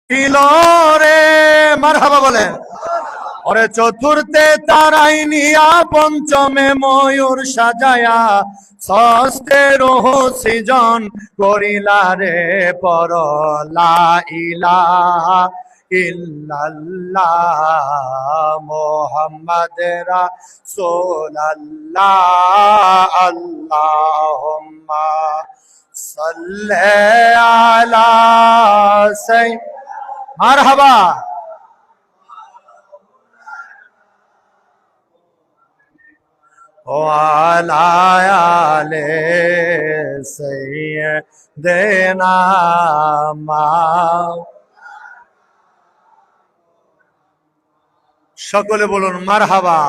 রে মারহাবা বলেন। ওরে চতুর্থে তারাই নিয়া, পঞ্চমে ময়ূর সাজায়া, ষষ্ঠে রোহ সৃজন করিলা রে পর লা ইলাহা ইল্লাল্লাহ মুহাম্মাদ রাসূলুল্লাহ আল্লাহুম্মা সাল্লি আলা সাইয়্যিদিনা মারহাবা ওয়ালা আলে সাইয়্যিদিনা সকলে বলুন মারহাবা।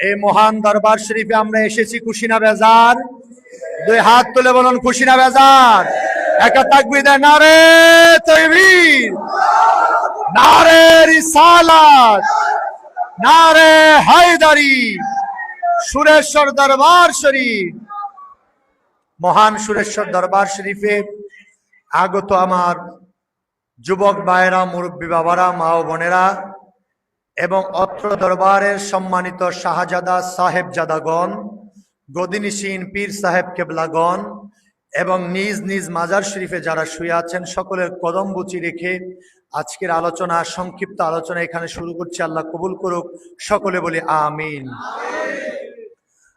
এই মহান দরবার শরীফে আমরা এসেছি খুশি না বেজার? দুই হাত তুলে বলুন খুশি না বেজার? একা তাকবীর দেন, নারে তাকবীর, নারে রিসালাত, নারে হায়দারি। সুরেশ্বর দরবার শরীফ, মহান সুরেশ্বর দরবার শরীফে আগত আমার যুবক ভাইয়েরা, মুরব্বী বাবারা, মা ও বোনেরা এবং অত্র দরবারের সম্মানিত শাহজাদা সাহেবজাদাগণ, গদিনিসীন পীর সাহেব কেবলাগণ এবং নিজ নিজ মাজার শরীফে যারা শুয়ে আছেন, সকলের কদম বুচি রেখে আজকের আলোচনা, সংক্ষিপ্ত আলোচনা এখানে শুরু করছি। আল্লাহ কবুল করুক, সকলে বলি আমিন।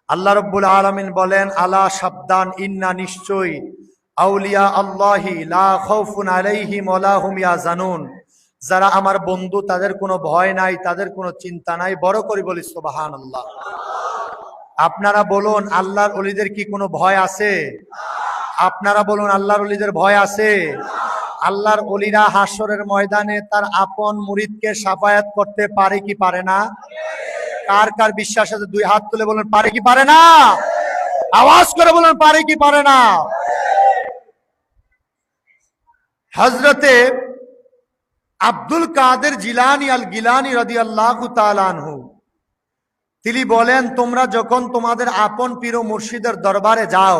আল্লাহ রব্বুল আলামিন বলেন, আলা সাবধান, ইন্না নিশ্চয়ই, আউলিয়া আল্লাহি লা খাউফুন আলাইহিম ওয়ালা হুম ইয়াহজানুন, যারা আমার বন্ধু তাদের কোনো ভয় নাই, তাদের কোনো চিন্তা নাই। বড় করে বলি সুবহানাল্লাহ। আপনারা বলুন আল্লাহর ওলিদের কি কোনো ভয় আছে? আপনারা বলুন আল্লাহর ওলিদের ভয় আছে? আল্লাহর ওলিরা হাসরের ময়দানে তার আপন মুরিদকে শাফায়াত করতে পারে কি পারে না? কার কার বিশ্বাস আছে দুই হাত তুলে বলুন পারে কি পারে না? আওয়াজ করে বলুন পারে কি পারে না? হযরতে আব্দুল কাদের জিলানী আল গিলানী রাদিয়াল্লাহু তাআলা আনহু তিনি বলেন, তোমরা যখন তোমাদের আপন পীর ও মুর্শিদের দরবারে যাও,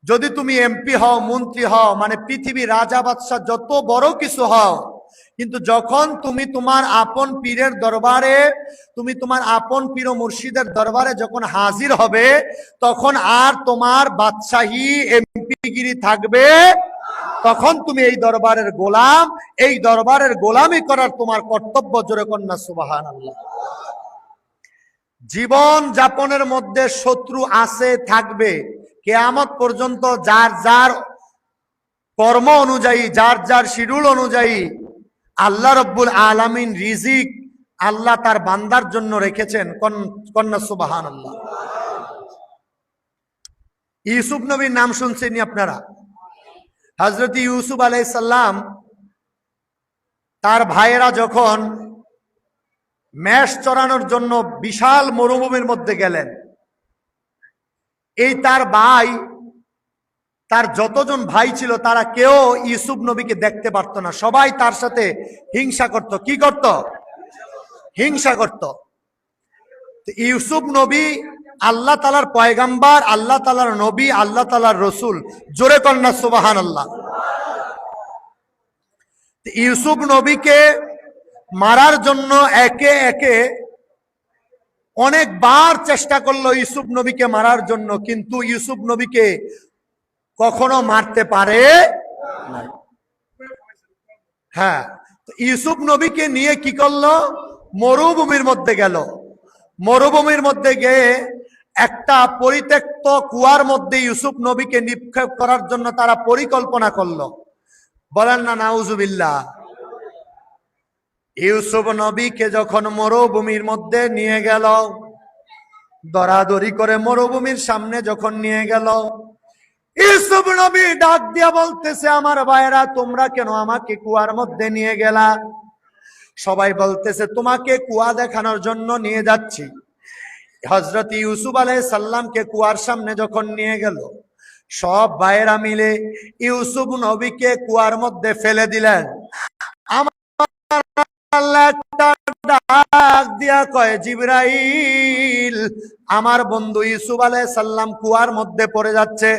যদি তুমি এমপি হও, মন্ত্রী হও, মানে পৃথিবীর রাজা বাদশাহ যত বড় কিছু হও, কিন্তু যখন তুমি তোমার আপন পীরের দরবারে, তুমি তোমার আপন পীর ও মুর্শিদের দরবারে যখন হাজির হবে, তখন আর তোমার বাদশাহী এমপিগিরি থাকবে। তখন তুমি এই দরবারের গোলাম, এই দরবারের গোলামি করার তোমার কর্তব্য। জোরে কন্যা সুবহানাল্লাহ। জীবন যাপনের মধ্যে শত্রু আছে, থাকবে কিয়ামত পর্যন্ত। যার যার কর্ম অনুযায়ী, যার যার শিডিউল অনুযায়ী আল্লাহ রব্বুল আলামিন রিজিক আল্লাহ তার বান্দার জন্য রেখেছেন। কন্যা সুবহানাল্লাহ। ইউসুফ নবীর নাম শুনছেন আপনারা? হযরত ইউসুফ আলাইহিস সালাম তার ভাইয়েরা যখন মেষ চরানোর জন্য বিশাল মরুভূমির মধ্যে গেলেন, এই তার ভাই, তার যতজন ভাই ছিল তারা কেউ ইউসুফ নবীকে দেখতে পারত না। সবাই তার সাথে হিংসা করত। কি করত? হিংসা করত। ইউসুফ নবী আল্লাহ তাআলার পয়গাম্বার, আল্লাহ তাআলার নবী, আল্লাহ তাআলার রসুল। জোরে কন্যা সুবহানাল্লাহ। ইউসুফ নবীকে মারার জন্য একে একে অনেকবার চেষ্টা করলো ইউসুফ নবীকে মারার জন্য, কিন্তু ইউসুফ নবীকে কখনো মারতে পারে না। হ্যাঁ, ইউসুফ নবীকে নিয়ে কি করলো? মরুভূমির মধ্যে গেল। মরুভূমির মধ্যে গিয়ে একটা পরিত্যক্ত কুয়ার মধ্যে ইউসুফ নবীকে নিক্ষেপ করার জন্য তারা পরিকল্পনা করলো। বলেন না নাউজুবিল্লাহ। ইউসুফ নবীকে যখন মরুভূমির মধ্যে নিয়ে গেল, দরাদরি করে মরুভূমির সামনে যখন নিয়ে গেল, ইউসুফ নবী ডাক দিয়া বলতেছে, আমার ভাইরা তোমরা কেন আমাকে কুয়ার মধ্যে নিয়ে গেলা? সবাই বলতেছে তোমাকে কুয়া দেখানোর জন্য নিয়ে যাচ্ছি। হযরত ইউসুফ আলাইহিস সালামকে কুয়ার সামনে যখন নিয়ে গেল, সব ভাইরা মিলে ইউসুফ নবীকে কুয়ার মধ্যে ফেলে দিলেন। আমার আল্লাহ ডাক দিয়া কয়, জিবরাইল আমার বন্ধু ইউসুফ আলাইহিস সালাম কুয়ার মধ্যে পড়ে যাচ্ছে।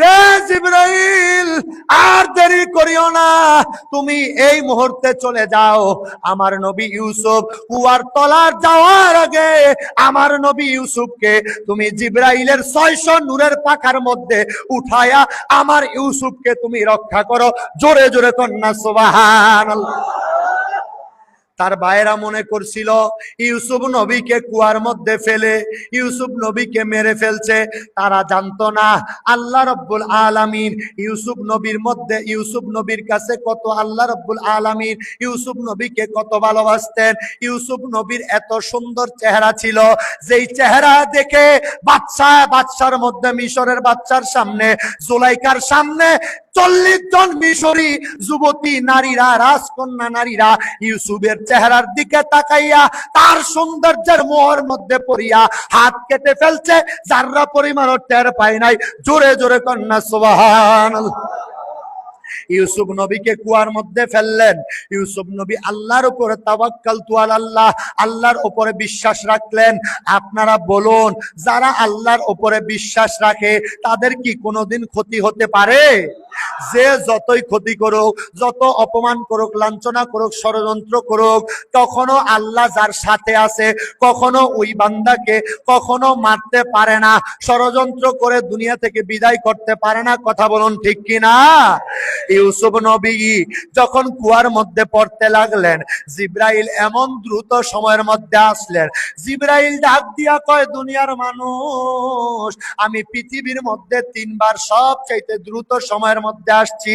রে জিবরাইল, আর দেরি করিও না, তুমি এই মুহূর্তে চলে যাও। আমার নবী ইউসুফ কুয়ার তলার যাওয়ার আগে আমার নবী ইউসুফকে তুমি জিবরাইলের 600 নূরের পাখার মধ্যে উঠায়া আমার ইউসুফকে তুমি রক্ষা করো। জোরে জোরে কন্যা সুবহানাল্লাহ। তার ভাইরা মনে করছিল ইউসুফ নবীকে কুয়ার মধ্যে ফেলে ইউসুফ নবীকে মেরে ফেলছে। তারা জানতো না আল্লাহ রাব্বুল আলামিন ইউসুফ নবীর কাছে কত, আল্লাহ রাব্বুল আলামিন ইউসুফ নবীকে কত ভালোবাসতেন। ইউসুফ নবীর এত সুন্দর চেহারা ছিল, যেই চেহারা দেখে বাদশার মধ্যে, মিশরের বাদশার সামনে, জুলাইখার সামনে 40 জন মিশরী যুবতী নারীরা, রাজকন্যা নারীরা ইউসুফের চেহারার দিকে তাকাইয়া তার সৌন্দর্যের মোহর মধ্যে পড়িয়া হাত কেটে ফেলছে, যারা পরিমাণও টের পায় নাই। জোরে জোরে কন্যা সুবহানাল্লাহ। ইউসুফ নবীকে কুয়ার মধ্যে ফেললেন। ইউসুফ নবী আল্লাহর উপরে তাওয়াক্কালতু আলাল্লাহ, আল্লাহর উপরে বিশ্বাস রাখলেন। আপনারা বলুন, যারা আল্লাহর উপরে বিশ্বাস রাখে তাদের কি কোনোদিন ক্ষতি হতে পারে? যে যতই ক্ষতি করুক, যত অপমান করুক, লাঞ্ছনা করুক, ষড়যন্ত্র করুক, কখনো আল্লাহ যার সাথে আছে কখনো ওই বান্দাকে কখনো মারতে পারে না, ষড়যন্ত্র করে দুনিয়া থেকে বিদায় করতে পারে না। কথা বলুন ঠিক কিনা? ইউসুফ নবী যখন কুয়ার মধ্যে পড়তে লাগলেন, জিবরাইল এমন দ্রুত সময়ের মধ্যে আসলেন। জিবরাইল ডাক দিয়া কয়, দুনিয়ার মানুষ, আমি পৃথিবীর মধ্যে 3 বার সবচাইতে দ্রুত সময়ের মধ্যে আসছি।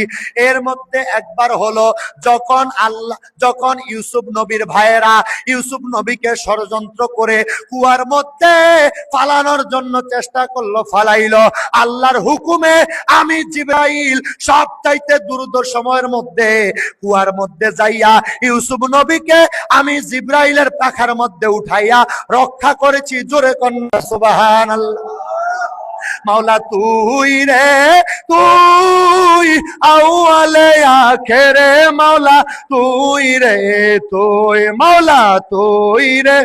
এর মধ্যে একবার হলো যখন ইউসুফ নবীর ভাইয়েরা ইউসুফ নবীকে ষড়যন্ত্র করে কুয়ার মধ্যে ফালানোর জন্য চেষ্টা করলো, ফালাইলো। আল্লাহর হুকুমে আমি জিবরাইল সবচাইতে দ্রুত সময়ের মধ্যে কুয়ার মধ্যে যাইয়া ইউসুফ নবীকে আমি জিবরাইলের পাখার মধ্যে উঠাইয়া রক্ষা করেছি। জোরে কন্যা সুবহানাল্লাহ। মাওলা তুই রে তুই, আউয়ালে আখেরে মাওলা তুই রে তুই, মাওলা তুই রে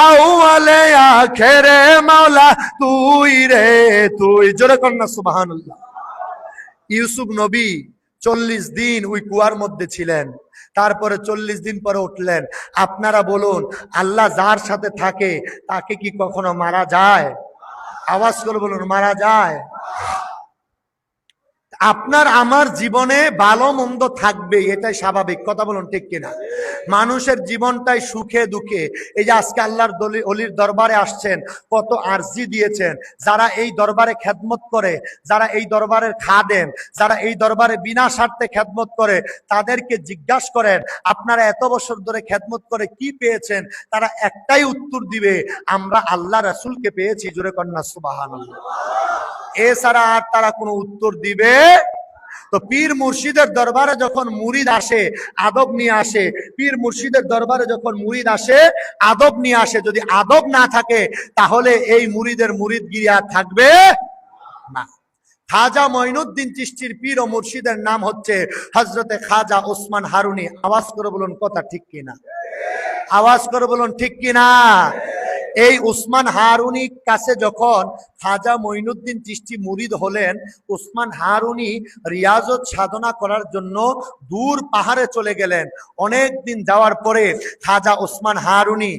আউয়ালে আখেরে মাওলা তুই রে তুই। জোরে কন্যা সুবহানাল্লাহ। ইউসুফ নবী 40 দিন ওই কুয়ার মধ্যে ছিলেন, তারপরে 40 দিন পরে উঠলেন। আপনারা বলুন, আল্লাহ যার সাথে থাকে তাকে কি কখনো মারা যায়? আওয়াজ করে বলুন, মারা যায়? আপনার আমার জীবনে ভালো মন্দ থাকবে, এটাই স্বাভাবিক। কথা বলুন ঠিক কিনা? মানুষের জীবনটাই সুখে দুঃখে। এই যে আজকে আল্লাহর অলির দরবারে আসছেন, কত আরজি দিয়েছেন। যারা এই দরবারে খেদমত করে, যারা এই দরবারের খাদেম, যারা এই দরবারে বিনা স্বার্থে খেদমত করে, তাদেরকে জিজ্ঞাসা করেন আপনারা এত বছর ধরে খেদমত করে কি পেয়েছেন? তারা একটাই উত্তর দিবে, আমরা আল্লাহ রাসূলকে পেয়েছি। জোরে কন্যা সুবহানাল্লাহ। এছাড়া আর তারা কোনো উত্তর দিবে? তো পীর মুর্শিদের দরবারে যখন মুরিদ আসে আদব নিয়ে আসে, পীর মুর্শিদের দরবারে যখন মুরিদ আসে আদব নিয়ে আসে। যদি আদব না থাকে তাহলে এই মুরিদের মুরিদগিরি আর থাকবে না। খাজা মঈনুদ্দিন চিশতির পীর ও মুর্শিদের নাম হচ্ছে হযরতে খাজা ওসমান হারুনি। আওয়াজ করে বলুন কথা ঠিক কিনা? আওয়াজ করে বলুন ঠিক কিনা? এই উসমান হারুনি কাছে যখন খাজা মঈনুদ্দিন চিশতি মুরিদ হলেন, উসমান হারুনি রিয়াজত সাধনা করার জন্য দূর পাহাড়ে চলে গেলেন। অনেক দিন যাওয়ার পরে খাজা উসমান হারুনি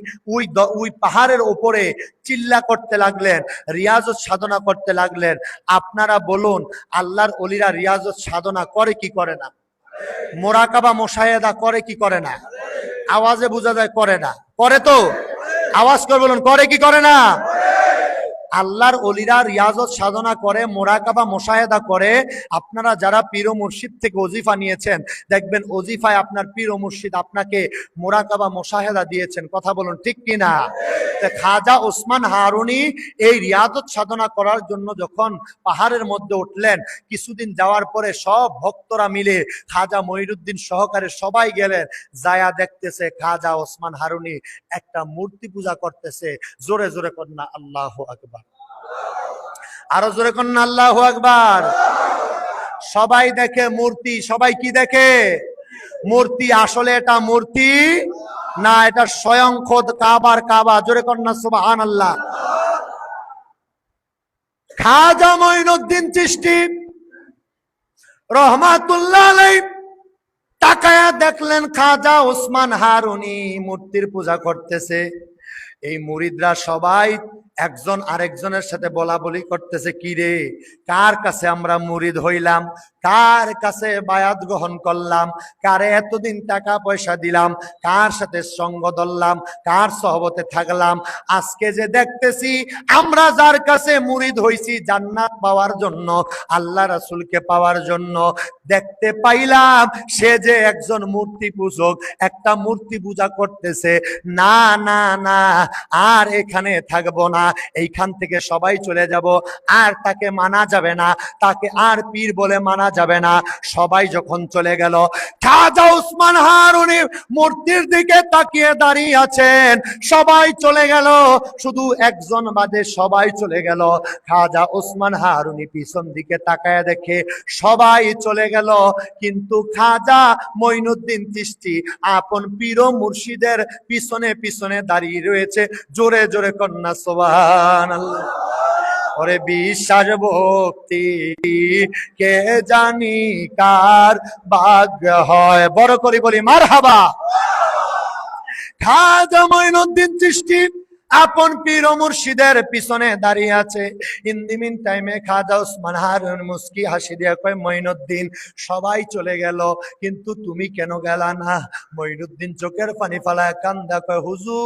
ওই পাহাড়ের উপরে চিল্লা করতে লাগলেন, রিয়াজত সাধনা করতে লাগলেন। আপনারা বলুন, আল্লাহর ওলিরা রিয়াজত সাধনা করে কি করে না? মোরাকাবা মুশাহাদা করে কি করে না? আওয়াজে বোঝা যায় করে না। করে তো? আওয়াজ করে বলুন, করে কি করে না? আল্লাহর ওলিরা রিয়াজত সাধনা করে, মোরাকাবা মুশাহাদা করে। আপনারা যারা পীর ও মুর্শিদ থেকে ওজিফা নিয়েছেন, দেখবেন ওজিফায় আপনার পীর ও মুর্শিদ আপনাকে মোরাকাবা মুশাহাদা দিয়েছেন। কথা বলুন ঠিক কিনা? খাজা ওসমান হারুনি এই রিয়াজত সাধনা করার জন্য যখন পাহাড়ের মধ্যে উঠলেন, কিছুদিন যাওয়ার পরে সব ভক্তরা মিলে খাজা মঈনুদ্দিন সহকারে সবাই গেলেন, যায়া দেখতেছে খাজা ওসমান হারুনি একটা মূর্তি পূজা করতেছে। জোরে জোরে কন্যা আল্লাহু আকবার। আরো জোরে কন্যা আল্লাহু আকবার। সবাই দেখে মূর্তি। সবাই কি দেখে? মূর্তি। আসলে এটা মূর্তি না, এটা স্বয়ং খোদ কাবার কাবা। জোরে কন্যা সুবহানাল্লাহ। খাজা মঈনুদ্দিন চিশতি রহমাতুল্লাহ আলাইহি তাকায়া দেখলেন খাজা ওসমান হারুনি মূর্তির পূজা করতেছে। এই মুরিদরা সবাই একজন আরেকজনের সাথে বলা বলি করতেছে, কি রে, কার কাছে আমরা মুরিদ হইলাম, কার কাছে বায়াত গ্রহণ করলাম, কারে এতদিন টাকা পয়সা দিলাম, কার সাথে সঙ্গ ধরলাম, কার সহবতে থাকলাম। আজকে যে দেখতেছি আমরা যার কাছে মুরিদ হইছি জান্নাত পাওয়ার জন্য, আল্লাহ রাসূলকে পাওয়ার জন্য, দেখতে পাইলাম সে যে একজন মূর্তি পূজক, একটা মূর্তি পূজা করতেছে। না না না, আর এখানে থাকবো না, এইখান থেকে সবাই চলে যাব। আর তাকে মানা যাবে না, তাকে আর পীর বলে মানা যাবে না। সবাই যখন চলে গেল, খাজা ওসমান হারুনি মূর্তির দিকে তাকিয়ে দাঁড়িয়ে আছেন। সবাই চলে গেল, শুধু একজন বাদে সবাই চলে গেল। খাজা ওসমান হারুনি পিছন দিকে তাকায় দেখে সবাই চলে গেল, কিন্তু খাজা মঈনুদ্দিন চিশতি আপন পীর ও মুর্শিদের পিছনে পিছনে দাঁড়িয়ে রয়েছে। জোরে জোরে কন্যা সুবহানাল্লাহ। ওরে বিশ্বাস ভক্তি কে জানি কার ভাগ্য হয়, বড় করে বলি মারহাবা। খাজা মঈনুদ্দিন চিশতি আপন পীর ও মুর্শিদের পিছনে দাঁড়িয়ে আছে। ইন দি মিন টাইমে খাজা ওসমান হারুন মুস্কি হাসি দিয়া কয়, মঈনুদ্দিন সবাই চলে গেল, কিন্তু তুমি কেন গেলা না? মঈনুদ্দিন চোখের পানি ফালায় কান্দা কয়, হুজুর,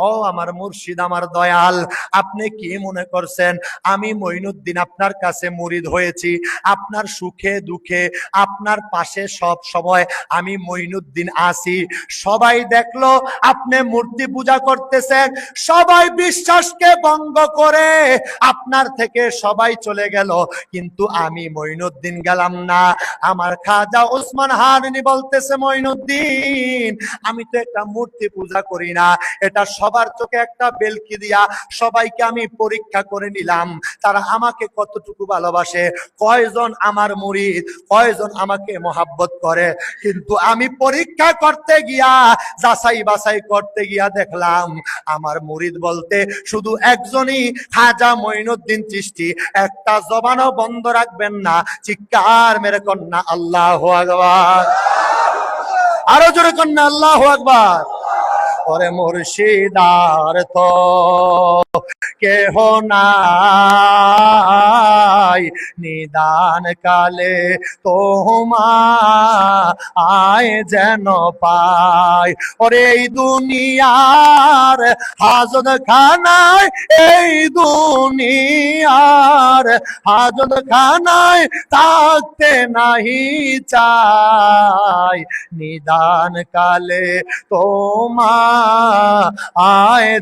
ও আমার মুর্শিদ, আমার দয়াল, আপনি কি মনে করছেন আমি মঈনুদ্দিন আপনার কাছে মুরিদ হয়েছি? আপনার সুখে দুঃখে আপনার পাশে সব সময় আমি মঈনুদ্দিন আছি। সবাই দেখলো আপনি মূর্তি পূজা করতেছেন, সবাই বিশ্বাসকে ভঙ্গ করে আপনার থেকে সবাই চলে গেল, কিন্তু আমি মঈনুদ্দিন গেলাম না। আমার খাজা ওসমান হারুনি বলতেছে, মঈনুদ্দিন, আমি তো একটা মূর্তি পূজা করি না, এটা সবার চোখে একটা বেলকি দিয়া সবাইকে আমি পরীক্ষা করে নিলাম তারা আমাকে কতটুকু ভালোবাসে, কয়জন আমার মুরিদ, কয়জন আমাকে মহাব্বত করে। কিন্তু আমি পরীক্ষা করতে গিয়া, যাচাই বাছাই করতে গিয়া দেখলাম আমার মুরিদ বলতে শুধু একজনই, খাজা মঈনুদ্দিন চিশতি। একটা জবানও বন্ধ রাখবেন না, চিৎকার মেরে কন্যা আল্লাহু আকবার। আরো জোরে কন্যা আল্লাহু আকবার। ওরে মুর্শিদার তো কেহ নাই, নিদান কালে তোমায় যেন পাই। ওরে এই দুনিয়ার হাজত খানায়, এই দুনিয়ার হাজত খানায় থাকতে নাহি চাই, নিদান কালে তোমায়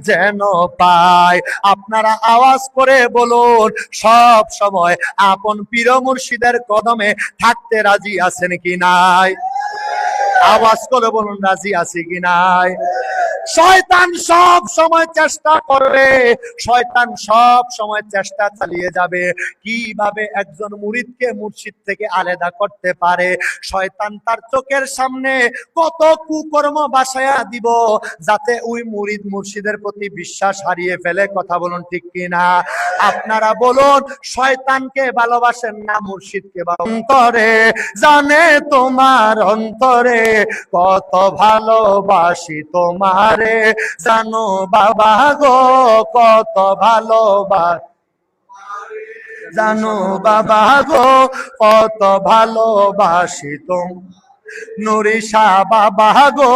যেন পাই। আপনারা আওয়াজ করে বলুন, সব সময় আপন পীর মুর্শিদের কদমে থাকতে রাজি আছেন কি নাই? আওয়াজ করে বলুন, রাজি আছি কি নাই? শয়তান সব সময় চেষ্টা করবে, শয়তান সব সময় চেষ্টা চালিয়ে যাবে কিভাবে একজন মুরিদকে মুর্শিদ থেকে আলাদা করতে পারে। শয়তান তার চোখের সামনে কত কুকর্ম বাসায়া দিব যাতে ওই মুরিদ মুর্শিদের প্রতি বিশ্বাস হারিয়ে ফেলে। কথা বলুন ঠিক কিনা? আপনারা বলুন, শয়তানকে ভালোবাসেন না মুর্শিদকে? অন্তরে জানে তোমার অন্তরে কত ভালোবাসি তোমারে, জানো বাবা গো কত ভালোবাসি, জানো বাবা গো কত ভালোবাসি তোম, নুরিশা বাবা গো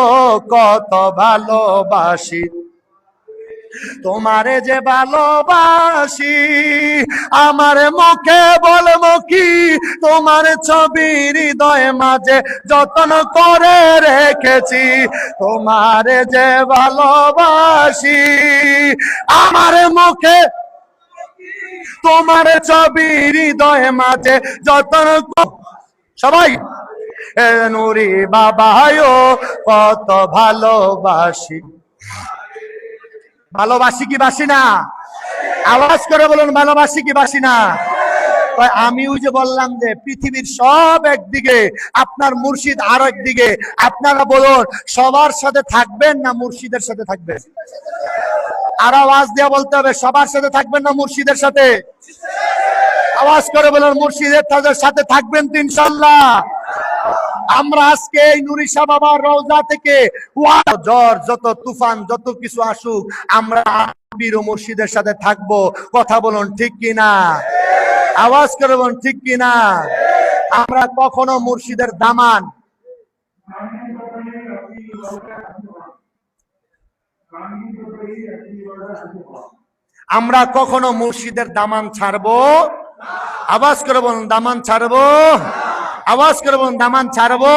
কত ভালোবাসি তোমারে যে ভালোবাসি। আমার মুখে বলবো কি, তোমার ছবি হৃদয় মাঝে যত্ন করে রেখেছি, তোমারে যে ভালোবাসি। আমার মুখে তোমার ছবি হৃদয় মাঝে যত্ন, সবাই নুরি বাবায়ো কত ভালোবাসি। ভালোবাসি কি বাসি না? আওয়াজ করে বলুন, ভালোবাসি কি বাসি না? আমি ওই যে বললাম যে পৃথিবীর সব একদিকে, আপনার মুর্শিদ আর একদিকে। আপনারা বলুন, সবার সাথে থাকবেন না মুর্শিদের সাথে থাকবেন? আর আওয়াজ দিয়ে বলতে হবে, সবার সাথে থাকবেন না মুর্শিদের সাথে? আওয়াজ করে বলুন, মুর্শিদের সাথে থাকবেন তো ইনশাআল্লাহ। আমরা আজকে এই নুরি শাহ বাবার রওজা থেকে ঝড়, যত তুফান, যত কিছু আসুক, আমরা পীর ও মুর্শিদের সাথে থাকবো। কথা বলুন ঠিক কিনা? আওয়াজ করে বলুন ঠিক কিনা? আমরা কখনো মুর্শিদের দামান ছাড়বো। আওয়াজ করে বলুন দামান ছাড়বো। আওয়াজ করে বলুন দামান ছাড়বো।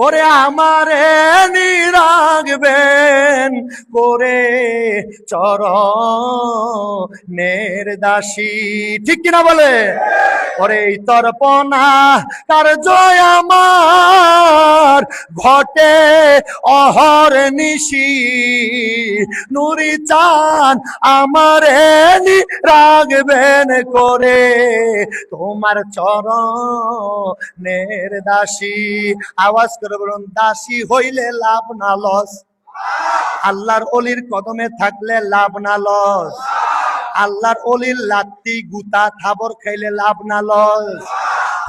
ওরে আমারে নিরাগবেন করে চরণের দাসী, ঠিক কিনা বলে? ওরে তর্পণা তার জয় আমার ঘটে অহর নিশি, নুরি চান আমারে নিরাগবেন করে তোমার চরণের দাসী। আওয়াজ করে বলুন, দাসী হইলে লাভ না লস? আল্লাহর অলির কদমে থাকলে লাভ না লস? আল্লাহর অলির লাত্তি গুতা থাবর খাইলে লাভ না লস?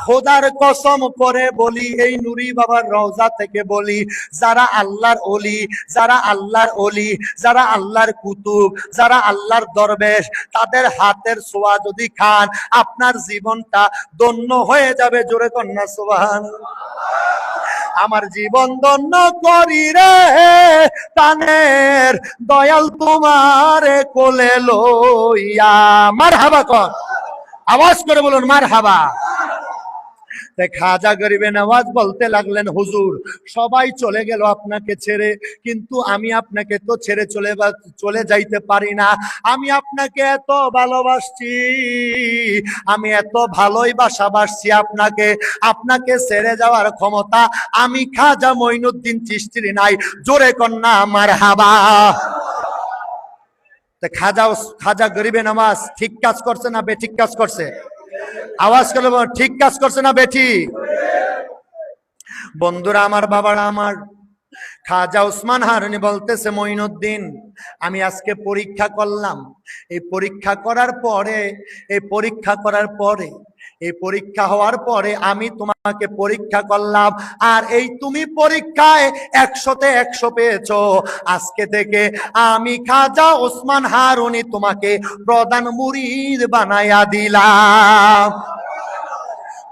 খোদার কসম করে বলি, এই নুরি বাবার রওজা থেকে বলি, যারা আল্লাহর অলি, যারা আল্লাহর অলি, যারা আল্লাহর কুতুব, যারা আল্লাহর দরবেশ, তাদের হাতের ছোঁয়া যদি খান, আপনার জীবনটা ধন্য হয়ে যাবে। জোরে কন্যা সুবহানাল্লাহ। আমার জীবন ধন্য করি রে তানের দয়াল তোমারে কোলে লইয়া। মারহাবা কর। আওয়াজ করে বলুন মারহাবা। খাজা গরিবে নওয়াজ বলতে লাগলেন, হুজুর সবাই চলে গেল আপনাকে ছেড়ে, কিন্তু আমি আপনাকে তো ছেড়ে চলে যাইতে পারি না। আমি আপনাকে এত ভালোবাসছি, আমি এত ভালোই বাসি আপনাকে, আপনাকে ছেড়ে যাওয়ার ক্ষমতা আমি খাজা মঈনুদ্দিন চিশতির নাই। জোরে কন্যা মারহাবা। খাজা গরিবে নওয়াজ ঠিক কাজ করছে না বেঠিক কাজ করছে? আওয়াজ করে ঠিক কাজ করছে না বেঠিক? বন্ধুরা আমার, বাবারা আমার, খাজা ওসমান হারুনি বলতেছে, মঈনুদ্দিন আমি আজকে পরীক্ষা করলাম। এই পরীক্ষা হওয়ার পরে আমি তোমাকে পরীক্ষা করলাম, আর এই তুমি পরীক্ষায় 100-তে 100 পেয়েছো। আজকে থেকে আমি খাজা ওসমান হারুনি তোমাকে প্রধান মুরিদ বানায়া দিলাম।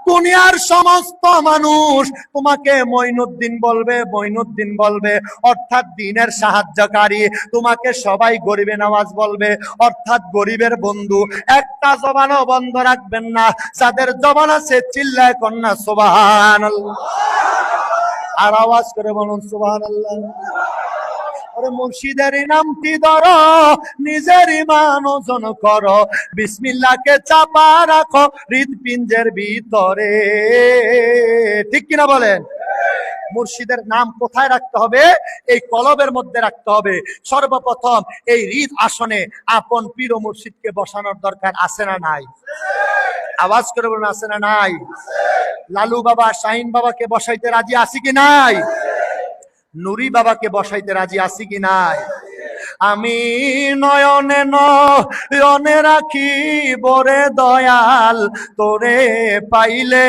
দুনিয়ার সমস্ত মানুষ তোমাকে মঈনুদ্দিন বলবে, মঈনুদ্দিন বলবে, অর্থাৎ দ্বীনের সাহায্যকারী। তোমাকে সবাই গরিবে নওয়াজ বলবে, অর্থাৎ গরিবের বন্ধু। একটা জবানও বন্ধ রাখবেন না। যাদের জবান আছে চিল্লায় কন্যা সুবহানাল্লাহ। আর আওয়াজ করে বলুন সুবহানাল্লাহ। ওরে মুর্শিদের নামটি ধরো, নিজের ইমান ওজন করো, বিসমিল্লাহকে চাপা রাখো হৃদপিঞ্জের ভিতরে, ঠিক কিনা বলেন? মুর্শিদের নাম কোথায় রাখতে হবে? এই কলবের মধ্যে রাখতে হবে। সর্বপ্রথম এই হৃদ আসনে আপন পীর ও মুর্শিদকে বসানোর দরকার আছে না নাই? আওয়াজ করে বলুন আছে না নাই? লালু বাবা, শাহিন বাবাকে বসাইতে রাজি আছি কি নাই? নুরি বাবাকে বসাইতে রাজি আছি কি নাই? আমি নয়নে নয়নে রাখি বরে দয়াল, তোরে পাইলে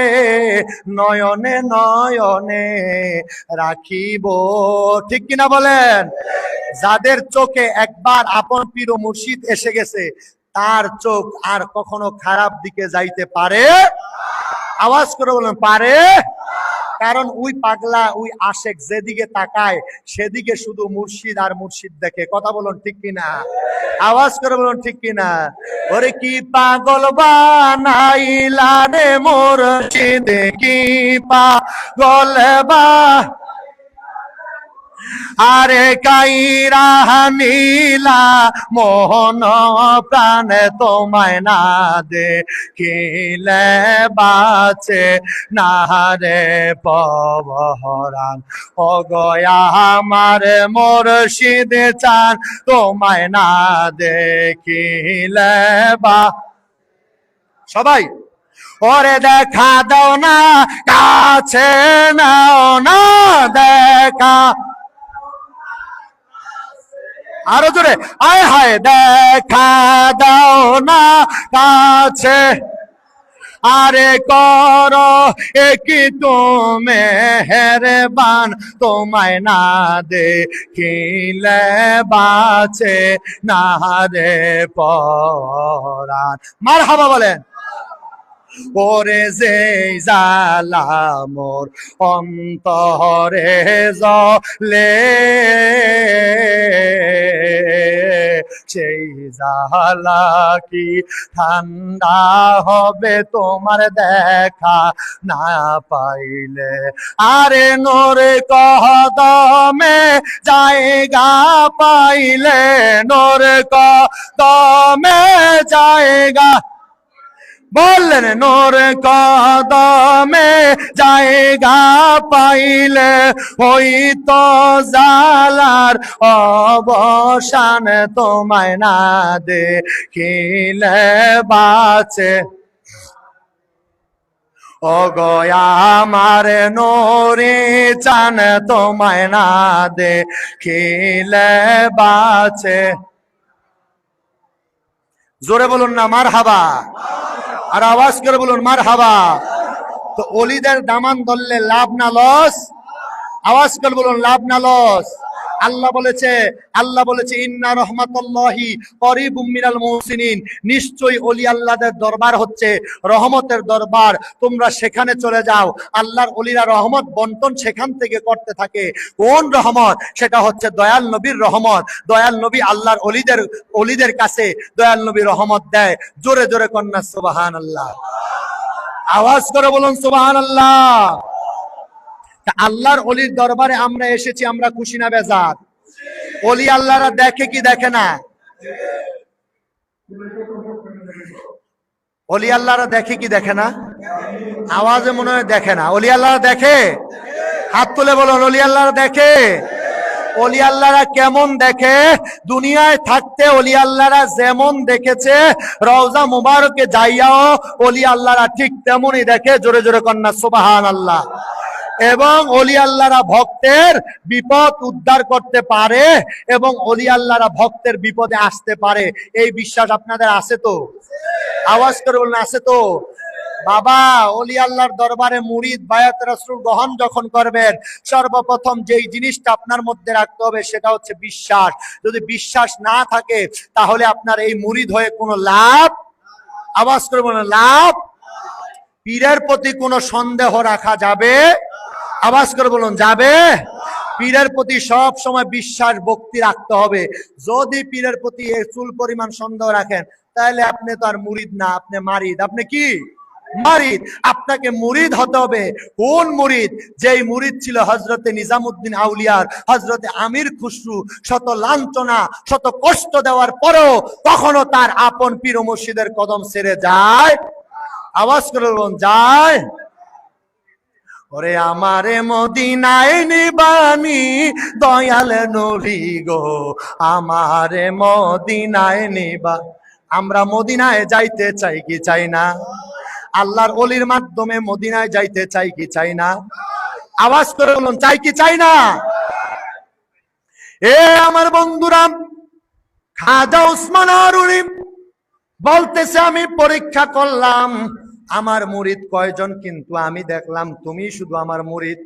নয়নে নয়নে রাখিব, ঠিক কিনা বলেন? যাদের চোখে একবার আপন পীর ও মুর্শিদ এসে গেছে, তার চোখ আর কখনো খারাপ দিকে যাইতে পারে? আওয়াজ করে বলেন পারে? কারণ ওই পাগলা, ওই আশেক যেদিকে তাকায় সেদিকে শুধু মুর্শিদ আর মুর্শিদ দেখে। কথা বলুন ঠিক কিনা? আওয়াজ করে বলুন ঠিক কিনা? ওরে কি পাগল বানাইলা রে মুর্শিদ, কি পাগল বা আরে কাইরা নীলা মোহন প্রাণ তোমায় না দেখিলে বাঁচে না রে পবহরান। ও গয়া আমার মুর্শিদ চান, তোমায় না দেখিলে বা সবাই ওরে দেখা দাও না, কাছে নাও না দেখা, আরো জোরে, আয় হায় দেখা দাও না কাছে, আরে করো একই তুমি মেহেরবান, তোমায় না দেখিলে বাঁচে না রে পরাণ। মারহাবা বলেন। ওরে যে জালা মোর অন্তরে জ্বলে, সেই জালা কি ঠান্ডা হবে তোমার দেখা না পাইলে? আরে নূর কদমে জায়গা পাইলে, নূর কদমে জায়গা, বললেন নূর কদমে জায়গা পাইলে, ওই তো জালার অবসান, তোমায় না দেখিলে বাঁচে। ও গো আমার নূরে চান, তোমায় না দেখিলে বাঁচে। জোরে বলুন না মারহাবা, আর আওয়াজ করে বলুন মারহাবা। তো ওলিদের দামান ধরলে লাভ না লস? আওয়াজ করে বলুন লাভ না লস? আল্লাহ বলেছে ইন্না রহমাতুল্লাহি করিবুম মিনাল মুহসিনিন, নিশ্চয়ই ওলি আল্লাহদের দরবার হচ্ছে রহমতের দরবার, তোমরা সেখানে চলে যাও। আল্লাহর ওলিরা রহমত বন্টন সেখান থেকে করতে থাকে। কোন রহমত? সেটা হচ্ছে দয়াল নবীর রহমত। দয়াল নবী আল্লাহর ওলিদের কাছে দয়াল নবী রহমত দেয়। জোরে জোরে কন্যা সুবহানাল্লাহ, আওয়াজ করে বলুন সুবহানাল্লাহ। আল্লাহর ওলির দরবারে আমরা এসেছি, আমরা খুশি না বেজার? ওলি আল্লাহরা দেখে কি দেখে না? ওলি আল্লাহরা দেখে কি দেখে না? আওয়াজে মনে হয় দেখে না। ওলি আল্লাহরা দেখে? হাত তুলে বলুন ওলি আল্লাহরা দেখে। ওলি আল্লাহরা কেমন দেখে? দুনিয়ায় থাকতে ওলি আল্লাহরা যেমন দেখেছে, রওজা মুবারকে যাইয়াও ওলি আল্লাহরা ঠিক তেমনই দেখে। জোরে জোরে কন্যা সুবহানাল্লাহ। এবং ওলি আল্লাহরা ভক্তের বিপদ উদ্ধার করতে পারে এবং ওলি আল্লাহরা ভক্তের বিপদে আসতে পারে। এই বিশ্বাস আপনাদের আছে তো? আওয়াজ করে বলুন আছে তো? বাবা, ওলি আল্লাহর দরবারে মুরিদ বায়াত রাসূল গ্রহণ যখন করবেন, সর্বপ্রথম যেই জিনিসটা আপনার মধ্যে রাখতে হবে সেটা হচ্ছে বিশ্বাস। যদি বিশ্বাস না থাকে তাহলে আপনার এই মুরিদ হয়ে কোনো লাভ, আওয়াজ করে বলুন লাভ। পীরের প্রতি কোনো সন্দেহ রাখা যাবে? আওয়াজ করে বলুন যাবে? পীরের প্রতি সব সময় বিশ্বাস ভক্তি রাখতে হবে। যদি পীরের প্রতি চুল পরিমাণ সন্দেহ রাখেন তাহলে আপনি তো আর মুরিদ না, আপনি মারিদ। আপনি কি? মারিদ। আপনাকে মুরিদ হতে হবে। কোন মুরিদ? যেই মুরিদ ছিল হযরতে নিজামউদ্দিন আউলিয়ার, হযরতে আমির খুসরু। শত লাঞ্ছনা, শত কষ্ট দেওয়ার পরেও কখনো তার আপন পীর ও মুর্শিদের কদম ছেড়ে যায়? আওয়াজ করে বলুন যায়? ওরে আমারে মদিনায় নিবানি দয়াল নবী গো, আমারে মদিনায় নিবা। আমরা মদিনায় যাইতে চাই কি চাই না? আল্লাহর ওলির মাধ্যমে মদিনায় যাইতে চাই কি চাই না? আওয়াজ করে বলুন চাই কি চাই না? এ আমার বন্ধুরা, খাজা ওসমান হারুনি বলতেছে আমি পরীক্ষা করলাম আমার মুরিদ কয়জন, কিন্তু আমি দেখলাম তুমি শুধু আমার মুরিদ।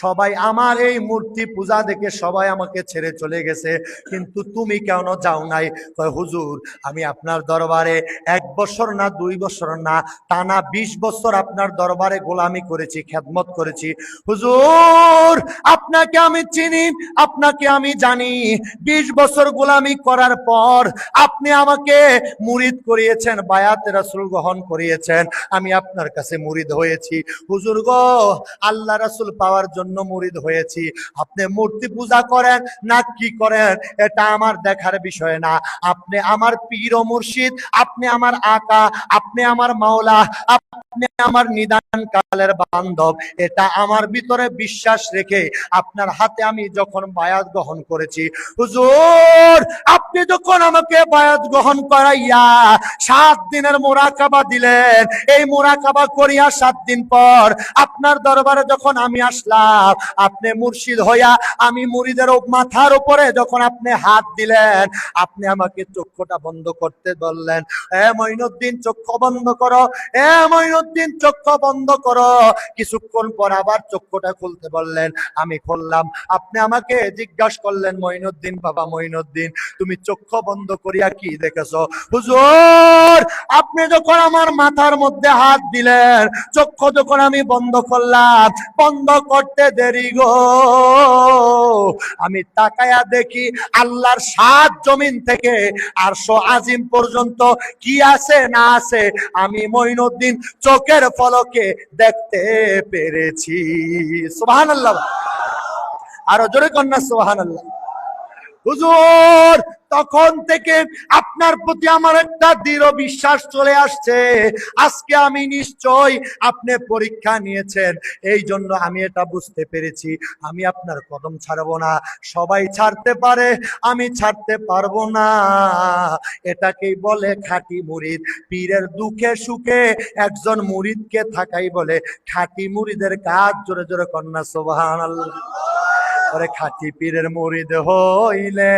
সবাই আমার এই মূর্তি পূজা দেখে সবাই আমাকে ছেড়ে চলে গেছে, কিন্তু তুমি কেন যাও নাই? কয় হুজুর, আমি আপনার দরবারে 1 বছর না 2 বছর না, টানা 20 বছর আপনার দরবারে গোলামি করেছি, খেদমত করেছি। হুজুর, আপনাকে আমি চিনি, আপনাকে আমি জানি। 20 বছর গোলামি করার পর আপনি আমাকে মুরিদ করিয়েছেন, বায়াত রাসূল গ্রহণ করিয়েছেন। আমি আমি আপনার কাছে মুরিদ হয়েছি। হুজুর গো, আল্লাহ রাসূল পাওয়ার জন্য মুরিদ হয়েছি। আপনি মূর্তি পূজা করেন না কি করেন এটা আমার দেখার বিষয় না। আপনি আমার পীর ও মুর্শিদ, আপনি আমার আকা, আপনি আমার মাওলা, আপনি আমার নিদান কালের বান্ধব, এটা আমার ভিতরে বিশ্বাস রেখে আপনার হাতে আমি যখন বায়াত গ্রহণ করেছি। হুজুর, আপনি যখন আমাকে বায়াত গ্রহণ করাইয়া 7 দিনের মুরাকাবা দিলেন, এই মুরাকাবা করিয়া 7 দিন পর আপনার দরবারে যখন আমি আসলাম, আপনি মুর্শিদ হইয়া আমি মুরিদের মাথার উপরে যখন আপনি হাত দিলেন, আপনি আমাকে চক্ষুটা বন্ধ করতে বললেন। এ মঈনুদ্দিন চক্ষু বন্ধ করো, এ মঈনুদ্দিন চক্ষু বন্ধ করো। কিছুক্ষণ পর আবার চক্ষুটা খুলতে বললেন, আমি খুললাম। আপনি আমাকে জিজ্ঞাসা করলেন, মঈনুদ্দিন বাবা মঈনুদ্দিন, তুমি চক্ষু বন্ধ করিয়া কি দেখেছো? হুজুর, আপনি যখন আমার মাথার মধ্যে হাত দিলেন, চক্ষু যখন আমি বন্ধ করলাম, বন্ধ করতে দেরি গো, আমি তাকায়া দেখি আল্লাহর 7 জমিন থেকে আরশ আজিম পর্যন্ত কি আছে না আছে আমি মঈনুদ্দিন চোখের পলকে দেখতে পেরেছি। সুবহানাল্লাহ, আরো জোরে কন্যা সুবহানাল্লাহ। হুজুর, তখন থেকে আপনার প্রতি আমার একটা দৃঢ় বিশ্বাস চলে আসছে, আজকে আমি নিশ্চয় আপনি পরীক্ষা নিয়েছেন, এই জন্য আমি এটা বুঝতে পেরেছি আমি আপনার কদম ছাড়বো না। সবাই ছাড়তে পারে, আমি ছাড়তে পারবো না। এটাকেই বলে খাঁটি মুরিদ। পীরের দুঃখে সুখে একজন মুরিদকে থাকাই বলে খাঁটি মুরিদের কাজ। জোরে জোরে কন্যা সুবহানাল্লাহ। ওরে খাঁটি পীরের মুরিদ হইলে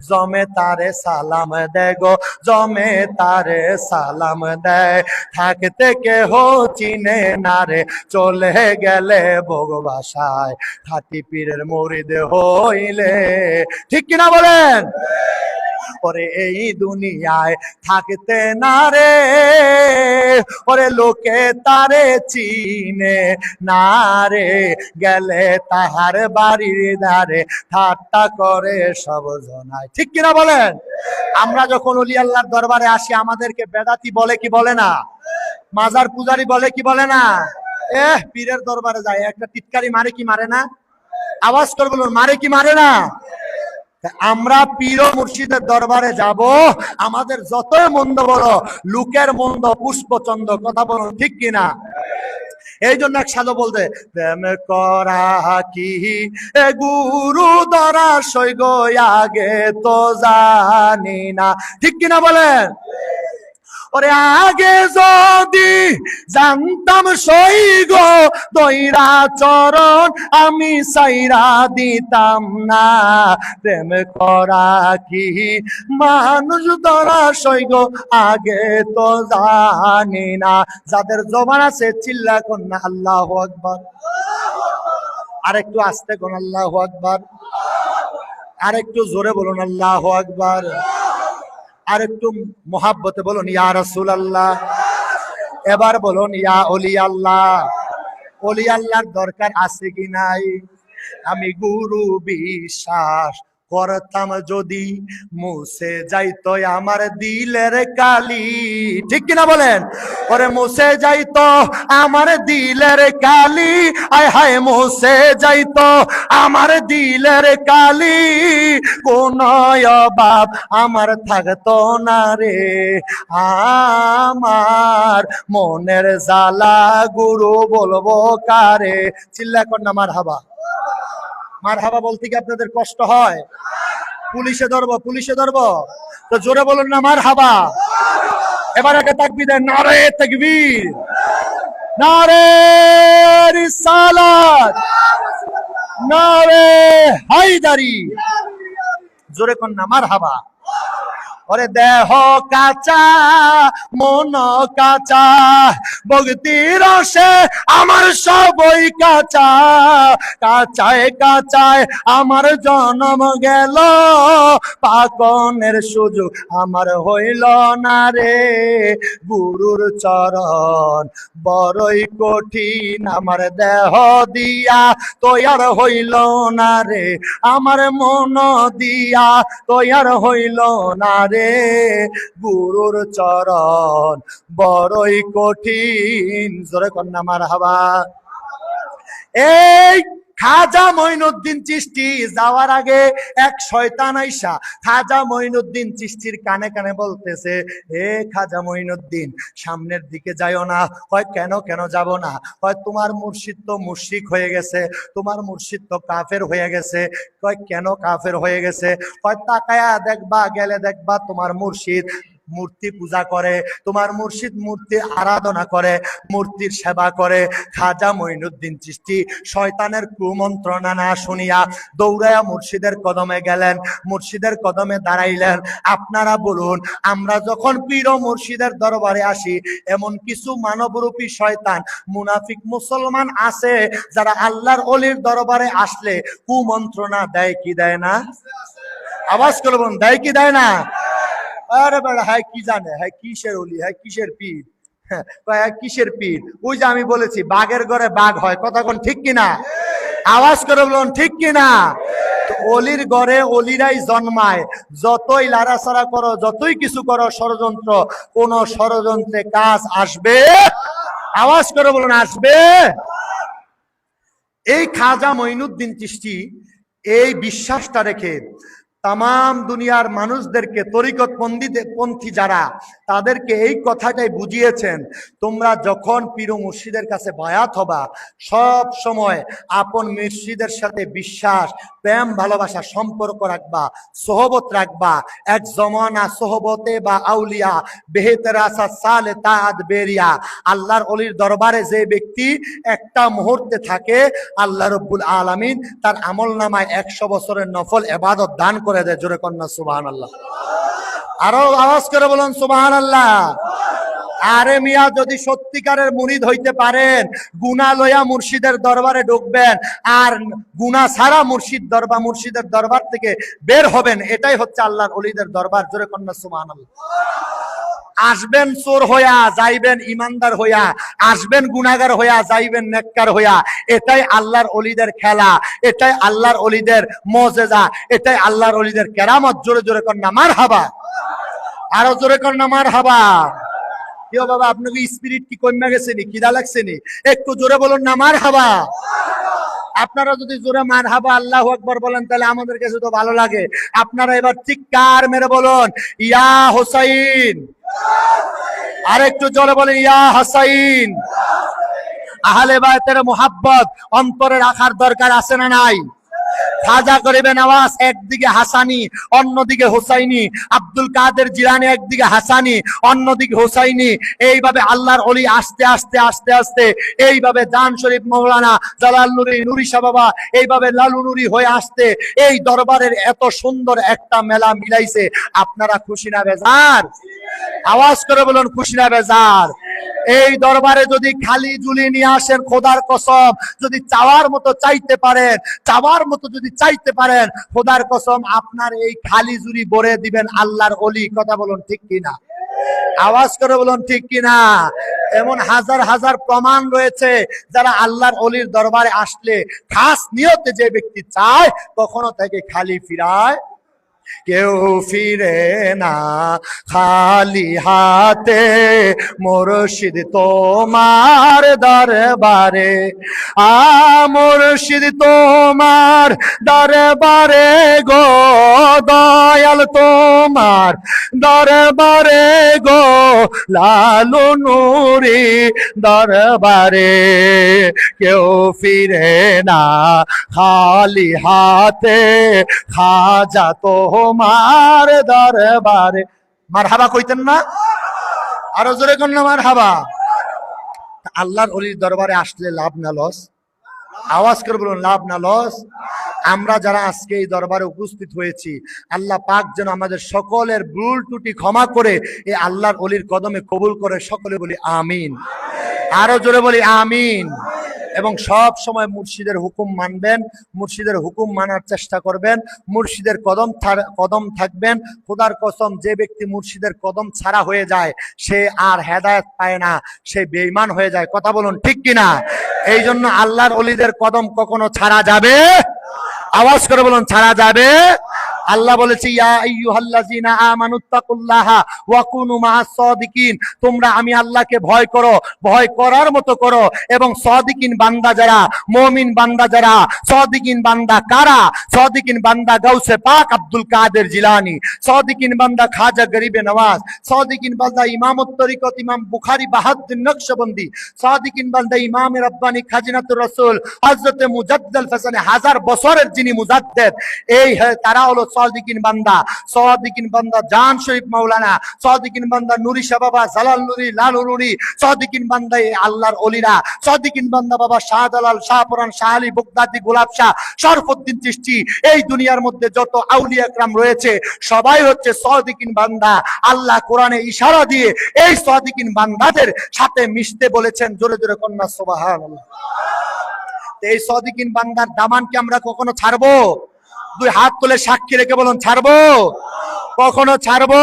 জমে তারে সালাম দেয় গো, জমে তারে সালাম দেয়। থাকতে কেহ চিনে না রে, চলে গেলে ভোগবাসায়। খাঁটি পীরের মুরিদ হইলে, ঠিক কিনা বলেন? ওরে এই দুনিয়ায় থাকতে না রে, ওরে লোকে তারে চিনে না রে, গেলে তাহার বাড়ির ধারে ঠাট্টা করে সব জনায়। ঠিক কিনা বলেন? আমরা যখন ওলি আল্লাহর দরবারে আসি, আমাদেরকে বেদাতি বলে কি বলে না? মাজার পূজারি বলে কি বলে না? পীরের দরবারে যায় একটা টিটকারি মারে কি মারে না? আওয়াজ করে বলুন, মারে কি মারে না? আমরা পীর ও মুর্শিদের দরবারে যাব, আমাদের যতই মন্দ বড়, লোকের মন্দ পুষ্পচন্দ, কথা বলুন ঠিক কিনা? এই জন্য এক সাধু বলতে, প্রেম করা কি গুরু ধরা সৈগ আগে তো জানি না। ঠিক কিনা বলেন? ওরে আগে যদি জানতাম সৈগ দইরা চরণ আমি সাইরা দিতাম না। প্রেম করা কি মানুষ ধরা সৈগ আগে তো জানি না। যাদের জবান আছে চিল্লা কোন না আল্লাহু আকবার। আরেকটু আস্তে কোন আল্লাহু আকবার। আরেকটু জোরে বলুন আল্লাহু আকবার। আর একটু মোহাব্বতে বলুন ইয়া রাসূলুল্লাহ। এবার বলুন ইয়া ওলি আল্লাহ। ওলি আল্লাহর দরকার আছে কি নাই? আমি গুরু বিশ্বাস করতাম যদি মুছে যাইতো আমার দিলের কালি। ঠিক কিনা বলেন? ওরে মুছে যাইতো আমার দিলের কালি, আয় হায় মুছে যাইতো আমার দিলের কালি, কোন অভাব আমার থাকতো না রে। আমার মনের জ্বালা গুরু বলবো কারে। চিল্লা কর না মারহাবা। মারহাবা বলতে কি আপনাদের কষ্ট হয়? পুলিশে ধরবো, পুলিশে ধরবো, তো জোরে বলুন না মারহাবা। এবার একটা তাকবীর দেন, নারে তাকবীর, নারে রিসালাত, নারে হায়দারি। জোরে কর না মারহাবা। ওরে দেহ কাঁচা মন কাঁচা, ভক্তির রসে আমার সবই কাঁচা। কাঁচায় কাঁচায় আমার জন্ম গেল, পাকনের সুযোগ আমার হইল না রে। গুরুর চরণ বড়ই কঠিন, আমার দেহ দিয়া তৈয়ার হইল না রে। আমার মন দিয়া তৈয়ার হইল না রে। গুরুর চরণ বড়ই কঠিন। জোরে কন্যা মারহাবা। এই খাজা মঈনুদ্দিন চিশতি যাওয়ার আগে এক শয়তান আইসা খাজা মঈনুদ্দিন চিশতির কানে কানে বলতেছে, হে খাজা মঈনুদ্দিন, সামনের দিকে যাইও না। হয় কেন কেন যাব না? হয় তোমার মুর্শিদ তো মুশরিক হয়ে গেছে, তোমার মুর্শিদ তো কাফের হয়ে গেছে। কয় কেন কাফের হয়ে গেছে? হয় তাকায়া দেখবা, গেলে দেখবা তোমার মুর্শিদ মূর্তি পূজা করে, তোমার মুর্শিদ মূর্তি আরাধনা করে, মূর্তির সেবা করে। খাজা মঈনুদ্দিন চিশতি শয়তানের কুমন্ত্রণা না শুনিয়া দৌড়ায়া মুর্শিদের কদমে গেলেন, মুর্শিদের কদমে দাঁড়াইলেন। আপনারা বলুন, আমরা যখন পীর ও মুর্শিদের দরবারে আসি, এমন কিছু মানবরূপী শয়তান মুনাফিক মুসলমান আছে যারা আল্লাহর ওলির দরবারে আসলে কুমন্ত্রণা দেয় কি দেয় না? আওয়াজ করে বলুন, দেয় কি দেয় না? আরে বেড়া, হ্যাঁ কি জানে, হ্যাঁ কিসের ওলি, হ্যাঁ কিসের পীর, হ্যাঁ কিসের পীর? ওই যে আমি বলেছি বাঘের ঘরে বাঘ হয়, কথা কোন ঠিক কিনা? আওয়াজ করে বলুন ঠিক কিনা? অলির ঘরে অলিরাই জন্মায়। যতই লাড়াছাড়া করো, যতই কিছু করো ষড়যন্ত্র, কোন ষড়যন্ত্রে কাজ আসবে? আওয়াজ করে বলুন আসবে। এই খাজা মঈনুদ্দিন চিশতি এই বিশ্বাসটা রেখে তাম দুনিয়ার মানুষদেরকে তরিকত পন্থী যারা, তাদেরকে এই কথাটাই বুঝিয়েছেন, তোমরা যখন পীর ও মুর্শিদের কাছে বায়াত হবা, সব সময় আপন মুর্শিদের সাথে বিশ্বাস, প্রেম, ভালোবাসা, সম্পর্ক রাখবা, সোহবত রাখবা। এক জমানা সোহবতে বা আউলিয়া বেহেতেরাসা সালে তাআদ বেরিয়া। আল্লাহর ওলির দরবারে যে ব্যক্তি একটা মুহূর্তে থাকে, আল্লাহ রব্বুল আলামিন তার আমলনামায় 100 বছরের নফল ইবাদত দান করে দেয়। জোরে কন্যা সুবহানাল্লাহ। আরো আওয়াজ করে বলুন সুবহানাল্লাহ। আরে মিয়া, যদি সত্যিকারের মুরিদ হইতে পারেন, গুনাহ লইয়া মুর্শিদের দরবারে ঢুকবেন আর গুনাহ ছাড়া মুর্শিদের দরবার থেকে বের হবেন, এটাই হচ্ছে আল্লাহর ওলিদের দরবার। জোরে কন্যা সুবহানাল্লাহ। আসবেন চোর হইয়া, যাইবেন ইমানদার হইয়া, আসবেন গুনাহগার হইয়া, যাইবেন নেককার হইয়া। এটাই আল্লাহর ওলিদের খেলা, এটাই আল্লাহর ওলিদের মুজিজা, এটাই আল্লাহর ওলিদের কেরামত। জোরে জোরে কন্যা মারহাবা। আরো জোরে কন্যা মারহাবা। কেউ বাবা আপনাকে স্পিরিট কি কমে গেছে নি, খিদা লাগছে নি? একটু জোরে বলুন না মারহাবা। আপনারা যদি জোরে মারহাবা আল্লাহু আকবার বলেন, তাহলে আমাদের কাছে তো ভালো লাগে। আপনারা এবার চিৎকার মেরে বলুন ইয়া হুসাইন। আর একটু জোরে বলেন ইয়া হুসাইন। আহলে বায়তের মুহাব্বত অন্তরে রাখার দরকার আছে না নাই? খাজা গরিবে নওয়াজ একদিকে হাসানি, অন্যদিকে হুসাইনি। আব্দুল কাদের জিলানী একদিকে হাসানি, অন্যদিকে হুসাইনি। এইভাবে আল্লাহর ওলি আস্তে আস্তে আস্তে আস্তে এইভাবে জান শরীফ মৌলানা জালাল নুরি, নুরি শাহ বাবা, এইভাবে লালু নুরি হয়ে আসতে এই দরবারের এত সুন্দর একটা মেলা মিলাইছে। আপনারা খুশি না বেজার? আওয়াজ করে বলুন খুশি না বেজার? এই দরবারে যদি খালি ঝুলি নিয়ে আসেন, খোদার কসম, যদি চাওয়ার মতো চাইতে পারেন, চাওয়ার মতো যদি চাইতে পারেন, খোদার কসম আপনার এই খালি ঝুলি ভরে দিবেন আল্লাহর ওলি। কথা বলুন ঠিক কিনা? আওয়াজ করে বলুন ঠিক কিনা? এমন হাজার হাজার প্রমাণ রয়েছে, যারা আল্লাহর ওলির দরবারে আসলে খাস নিয়তে যে ব্যক্তি চায়, কখনো তাকে খালি ফিরায় কেউ ফিরে না খালি হাতে। মুর্শিদ তোমার দরবারে, মুর্শিদ তোমার দরবারে গো দয়াল, তোমার দরবারে গো লালু নুরি দরবারে কেউ ফিরে না খালি হাতে। খাজা তোমার দরবারে। মারহাবা কইতেন না? আরো জোরে কোন না মারহাবা। আল্লাহর ওলির দরবারে আসলে লাভ না লস? আওয়াজ করে বলুন লাভ না লস? আমরা যারা আজকে এই দরবারে উপস্থিত হয়েছি, আল্লাহ পাক যেন আমাদের সকলের ভুল ত্রুটি ক্ষমা করে এই আল্লাহর ওলির কদমে কবুল করে। সকলে বলি আমিন। আরো জোরে বলি আমিন। এবং সব সময় মুর্শিদের হুকুম মানবেন, মুর্শিদের হুকুম মানার চেষ্টা করবেন, মুর্শিদের কদম থাকবেন। খোদার কসম, যে ব্যক্তি মুর্শিদের কদম ছাড়া হয়ে যায়, সে আর হেদায়েত পায় না, সে বেঈমান হয়ে যায়। কথা বলুন ঠিক কিনা? এই জন্য আল্লাহর ওলিদের কদম কখনো ছাড়া যাবে? আওয়াজ করে বলুন ছাড়া যাবে? আল্লাহ বলেছে ইয়া আইয়ুহাল্লাযিনা আমানুত্তাকুল্লাহা ওয়া কুনু মাআস সাদিকিন, তোমরা আমি আল্লাহকে ভয় করো, ভয় করার মতো করো। এবং সাদিকিন বান্দা যারা, মুমিন বান্দা যারা, সাদিকিন বান্দা কারা? সাদিকিন বান্দা গাউসে পাক আব্দুল কাদের জিলানী, সাদিকিন বান্দা খাজা গরিবে নওয়াজ, সাদিকিন বান্দা ইমামত তরিকত ইমাম বুখারী বাহাউদ্দিন নকশবন্দি, সাদিকিন বান্দা ইমাম রব্বানী খাজিনাতুর রাসূল হযরত মুজাদ্দিদ ফসানে হাজার বছরের যিনি মুজাদ্দিদ, এই তারা হলো সাদিকিন বান্দা। সাদিকিন বান্দা জান শরীফ মাওলানা, সাদিকিন বান্দা নুরি শাহ বাবা জালাল নুরি লাল নুরি, সাদিকিন বান্দা আল্লাহর ওলিরা, সাদিকিন বান্দা বাবা শাহজালাল শাহপুরান শাহ আলী বগদাদি গোলাপ শাহ শরফুদ্দিন চিশতি, এই দুনিয়ার মধ্যে যত আউলিয়া کرام রয়েছে সবাই হচ্ছে সাদিকিন বান্দা। আল্লাহ কোরআনে ইশারা দিয়ে এই সাদিকিন বান্দাদের সাথে মিশতে বলেছেন। জোরে জোরে কন্যা সুবহানাল্লাহ। এই সাদিকিন বান্দার দামান কি আমরা কখনো ছাড়বো? দুই হাত তুলে সাক্ষী রেখে বলুন, ছাড়বো? কখনো ছাড়বো?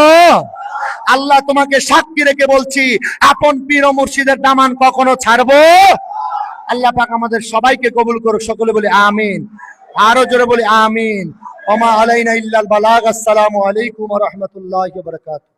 আল্লাহ তোমাকে সাক্ষী রেখে বলছি, আপন পীর ও মুর্শিদের দামান কখনো ছাড়বো? আল্লাহ পাক আমাদের সবাইকে কবুল করুক। সকলে বলি আমিন, আরো জোরে বলি আমিন। ওমা আলাইনা ইল্লাল বালাগ। আসসালামু আলাইকুম ওয়া রাহমাতুল্লাহি ওয়া বারাকাতুহু।